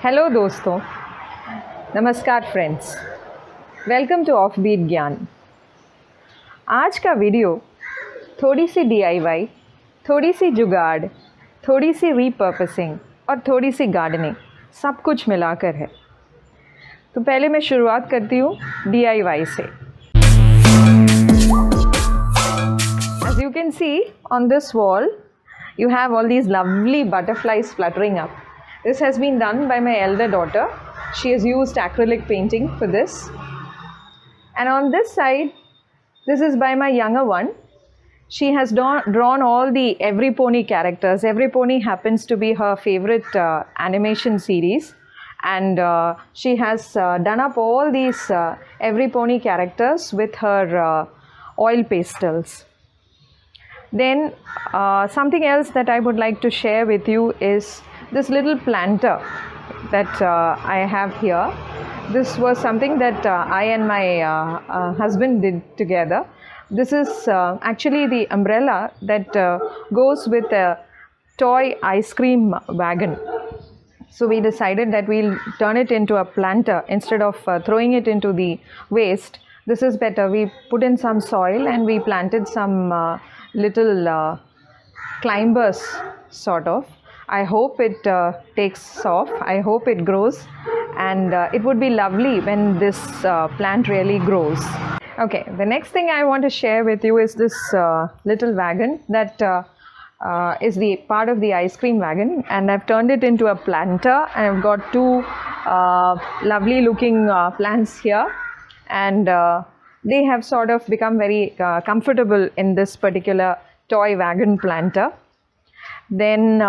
Hello दोस्तों, नमस्कार friends, welcome to offbeat ज्ञान। आज का वीडियो थोड़ी सी DIY, थोड़ी सी जुगाड़, थोड़ी सी रीपर्पसिंग और थोड़ी सी गार्डनिंग सब कुछ मिलाकर है। तो पहले मैं शुरुआत करती हूँ DIY से। As you can see on this wall, you have all these lovely butterflies fluttering up. This has been done by my elder daughter. She has used acrylic painting for this. And on this side, this is by my younger one. She has drawn all the Every Pony characters. Every Pony happens to be her favorite animation series. And she has done up all these Every Pony characters with her oil pastels. Then something else that I would like to share with you is this little planter that I have here. This was something that I and my husband did together. This is actually the umbrella that goes with a toy ice cream wagon. So we decided that we'll turn it into a planter instead of throwing it into the waste. This is better. We put in some soil and we planted some little climbers sort of. I hope it takes off. I hope it grows, and it would be lovely when this plant really grows. Okay, the next thing I want to share with you is this little wagon that is the part of the ice cream wagon, and I've turned it into a planter, and I've got two lovely looking plants here, and they have sort of become very comfortable in this particular toy wagon planter. Then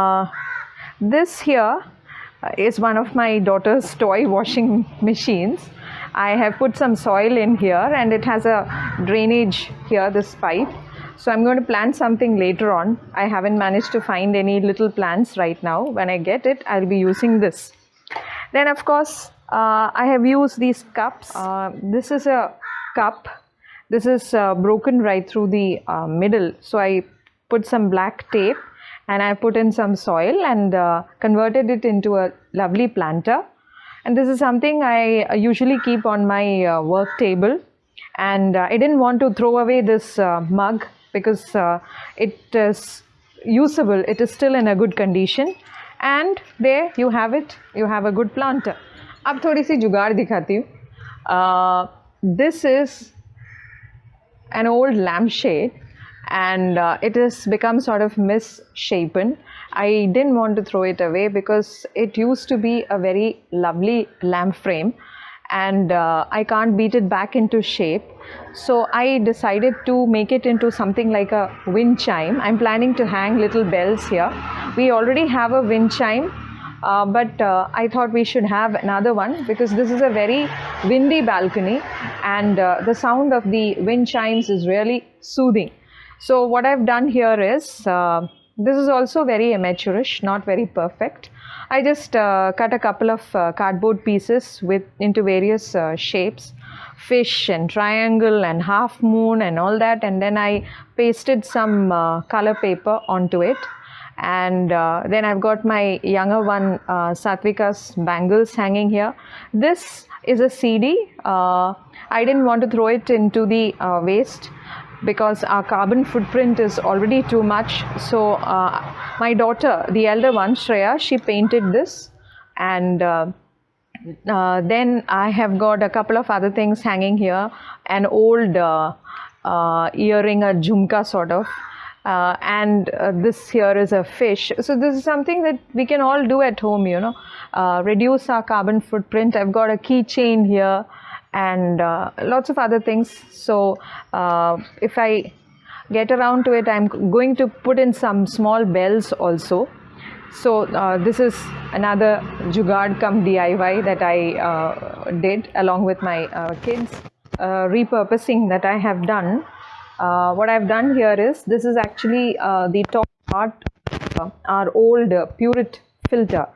this here is one of my daughter's toy washing machines. I have put some soil in here and it has a drainage here, this pipe. So I'm going to plant something later on. I haven't managed to find any little plants right now. When I get it, I'll be using this. Then of course, I have used these cups. This is a cup. This is broken right through the middle. So I put some black tape and I put in some soil and converted it into a lovely planter. And this is something I usually keep on my work table. And I didn't want to throw away this mug because it is usable. It is still in a good condition. And there you have it. You have a good planter. अब थोड़ी सी जुगाड़ दिखाती हूँ. This is an old lampshade. And it has become sort of misshapen. I didn't want to throw it away because it used to be a very lovely lamp frame, and I can't beat it back into shape. So I decided to make it into something like a wind chime. I'm planning to hang little bells here. We already have a wind chime, but I thought we should have another one because this is a very windy balcony, and the sound of the wind chimes is really soothing. So what I've done here is, this is also very amateurish, not very perfect. I just cut a couple of cardboard pieces into various shapes, fish and triangle and half moon and all that, and then I pasted some color paper onto it. And then I've got my younger one, Satvika's bangles hanging here. This is a CD. I didn't want to throw it into the waste because our carbon footprint is already too much. So my daughter, the elder one, Shreya, she painted this, and then I have got a couple of other things hanging here, an old earring, a jhumka sort of, and this here is a fish. So this is something that we can all do at home, you know, reduce our carbon footprint. I've got a keychain here and lots of other things. So if I get around to it, I'm going to put in some small bells also. So this is another jugaad cum DIY that I did along with my kids. Repurposing that I have done. What I've done here is, this is actually the top part of our old Purite filter.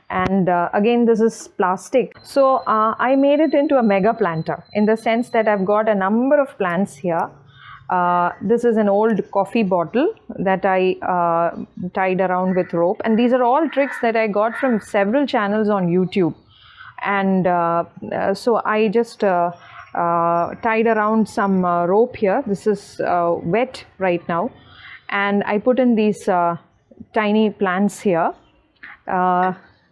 And again, this is plastic. So I made it into a mega planter in the sense that I've got a number of plants here. This is an old coffee bottle that I tied around with rope, and these are all tricks that I got from several channels on YouTube. And so I just tied around some rope here. This is wet right now, and I put in these tiny plants here.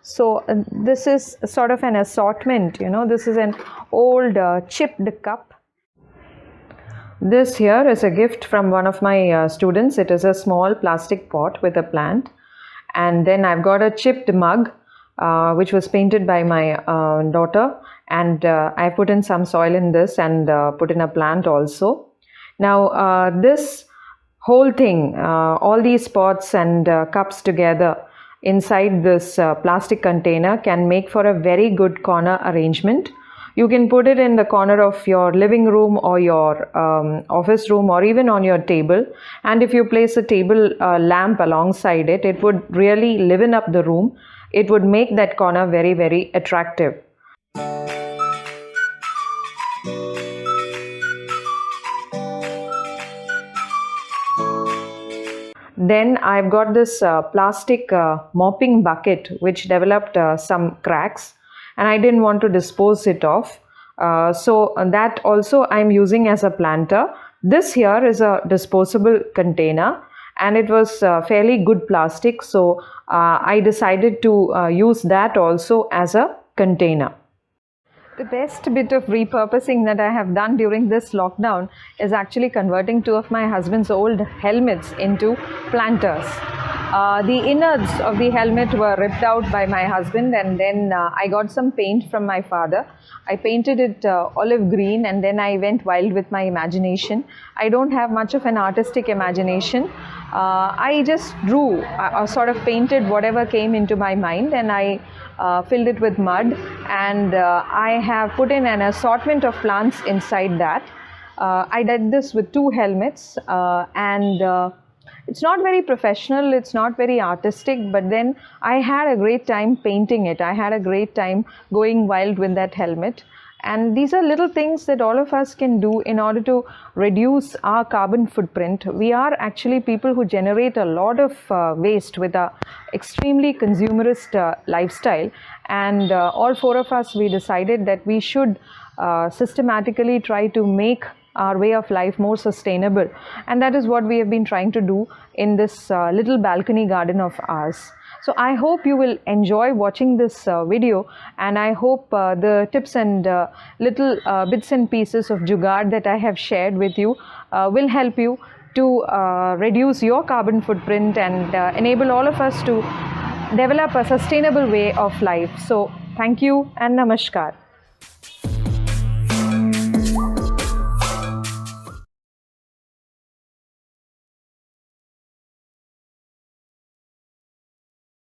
So this is sort of an assortment, you know. This is an old chipped cup. This here is a gift from one of my students. It is a small plastic pot with a plant. And then I've got a chipped mug which was painted by my daughter, and I put in some soil in this and put in a plant also. Now this whole thing, all these pots and cups together inside this plastic container can make for a very good corner arrangement. You can put it in the corner of your living room or your office room, or even on your table. And if you place a table lamp alongside it, it would really liven up the room. It would make that corner very, very attractive. Then I've got this plastic mopping bucket which developed some cracks, and I didn't want to dispose it off. So that also I'm using as a planter. This here is a disposable container, and it was fairly good plastic, so I decided to use that also as a container. The best bit of repurposing that I have done during this lockdown is actually converting two of my husband's old helmets into planters. The innards of the helmet were ripped out by my husband, and then I got some paint from my father. I painted it olive green, and then I went wild with my imagination. I don't have much of an artistic imagination. I just drew, sort of painted whatever came into my mind, and I filled it with mud, and I have put in an assortment of plants inside that. I did this with two helmets, and it's not very professional, it's not very artistic, but then I had a great time painting it. I had a great time going wild with that helmet. And these are little things that all of us can do in order to reduce our carbon footprint. We are actually people who generate a lot of waste with a extremely consumerist lifestyle. And all four of us, we decided that we should systematically try to make our way of life more sustainable, and that is what we have been trying to do in this little balcony garden of ours. So I hope you will enjoy watching this video, and I hope the tips and little bits and pieces of jugaad that I have shared with you will help you to reduce your carbon footprint and enable all of us to develop a sustainable way of life. So thank you and namaskar.